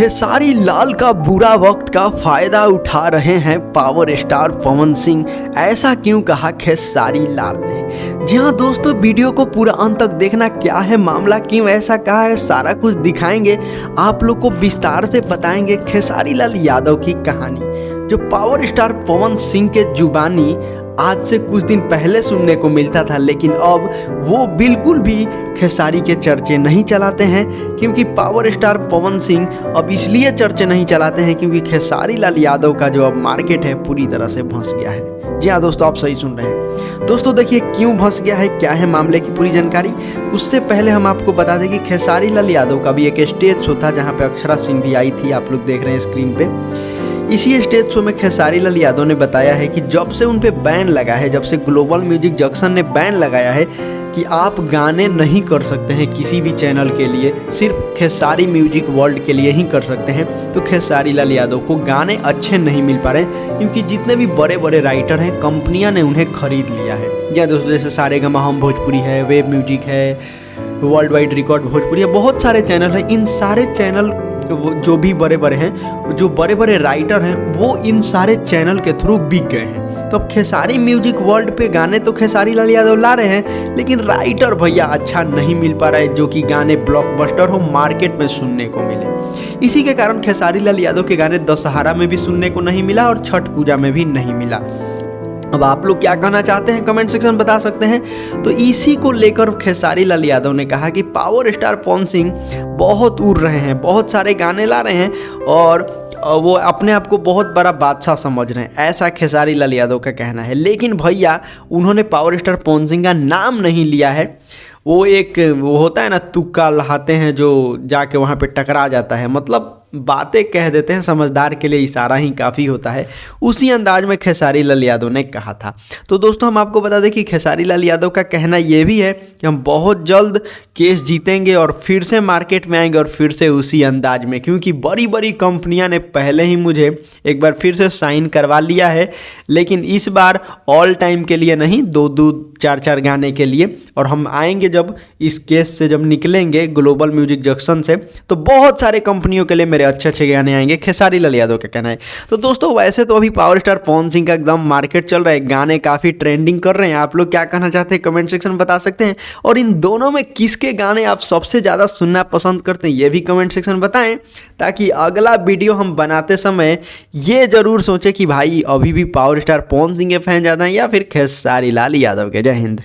खेसारी लाल का बुरा वक्त का फायदा उठा रहे हैं पावर स्टार पवन सिंह, ऐसा क्यों कहा खेसारी लाल ने। जी हाँ दोस्तों, वीडियो को पूरा अंत तक देखना, क्या है मामला, क्यों ऐसा कहा है, सारा कुछ दिखाएंगे, आप लोग को विस्तार से बताएंगे खेसारी लाल यादव की कहानी, जो पावर स्टार पवन सिंह के जुबानी आज से कुछ दिन पहले सुनने को मिलता था, लेकिन अब वो बिल्कुल भी खेसारी के चर्चे नहीं चलाते हैं। क्योंकि पावर स्टार पवन सिंह अब इसलिए चर्चे नहीं चलाते हैं क्योंकि खेसारी लाल यादव का जो अब मार्केट है पूरी तरह से फंस गया है। जी हाँ दोस्तों, आप सही सुन रहे हैं। दोस्तों देखिए क्यों फंस गया है, क्या है मामले की पूरी जानकारी। उससे पहले हम आपको बता दें कि खेसारी लाल यादव का भी एक स्टेज शो था जहाँ पे अक्षरा सिंह भी आई थी, आप लोग देख रहे हैं स्क्रीन पे। इसी स्टेज शो में खेसारी लाल यादव ने बताया है कि जब से उन पे बैन लगा है, जब से ग्लोबल म्यूजिक जंक्शन ने बैन लगाया है कि आप गाने नहीं कर सकते हैं किसी भी चैनल के लिए, सिर्फ खेसारी म्यूजिक वर्ल्ड के लिए ही कर सकते हैं, तो खेसारी लाल यादव को गाने अच्छे नहीं मिल पा रहे हैं क्योंकि जितने भी बड़े बड़े राइटर हैं कंपनियां ने उन्हें खरीद लिया है। या दोस्तों जैसे सारेगामा हम भोजपुरी है, वेब म्यूजिक है, वर्ल्ड वाइड रिकॉर्ड भोजपुरी है, बहुत सारे चैनल हैं। इन सारे चैनल जो भी बड़े बड़े हैं, जो बड़े बड़े राइटर हैं, वो इन सारे चैनल के थ्रू बिक गए हैं। तो अब खेसारी म्यूजिक वर्ल्ड पे गाने तो खेसारी लाल यादव ला रहे हैं, लेकिन राइटर भैया अच्छा नहीं मिल पा रहा है जो कि गाने ब्लॉकबस्टर हो, मार्केट में सुनने को मिले। इसी के कारण खेसारी लाल यादव के गाने दशहरा में भी सुनने को नहीं मिला और छठ पूजा में भी नहीं मिला। अब आप लोग क्या कहना चाहते हैं कमेंट सेक्शन में बता सकते हैं। तो इसी को लेकर खेसारी लाल यादव ने कहा कि पावर स्टार पवन सिंह बहुत उड़ रहे हैं, बहुत सारे गाने ला रहे हैं और वो अपने आप को बहुत बड़ा बादशाह समझ रहे हैं, ऐसा खेसारी लाल यादव का कहना है। लेकिन भैया उन्होंने पावर स्टार पवन सिंह का नाम नहीं लिया है। वो होता है ना, तुक्का लहाते हैं जो जाके वहाँ पे टकरा जाता है, मतलब बातें कह देते हैं, समझदार के लिए इशारा ही काफ़ी होता है। उसी अंदाज में खेसारी लाल यादव ने कहा था। तो दोस्तों हम आपको बता दें कि खेसारी लाल यादव का कहना ये भी है कि हम बहुत जल्द केस जीतेंगे और फिर से मार्केट में आएंगे और फिर से उसी अंदाज में, क्योंकि बड़ी बड़ी कंपनियां ने पहले ही मुझे एक बार फिर से साइन करवा लिया है, लेकिन इस बार ऑल टाइम के लिए नहीं, 2-2 4-4 गाने के लिए। और हम आएंगे जब इस केस से जब निकलेंगे ग्लोबल म्यूजिक जंक्शन से, तो बहुत सारे कंपनियों के लिए मेरे अच्छे अच्छे गाने आएंगे, खेसारी लाल यादव का कहना है। तो दोस्तों वैसे तो अभी पावर स्टार पवन सिंह का एकदम मार्केट चल रहा है, गाने काफ़ी ट्रेंडिंग कर रहे हैं। आप लोग क्या कहना चाहते हैं कमेंट सेक्शन में बता सकते हैं। और इन दोनों में किसके गाने आप सबसे ज़्यादा सुनना पसंद करते हैं ये भी कमेंट सेक्शन में बताएं, ताकि अगला वीडियो हम बनाते समय ये ज़रूर सोचें कि भाई अभी भी पावर स्टार पवन सिंह के फैन ज़्यादा हैं या फिर खेसारी लाल यादव के। जय हिंद।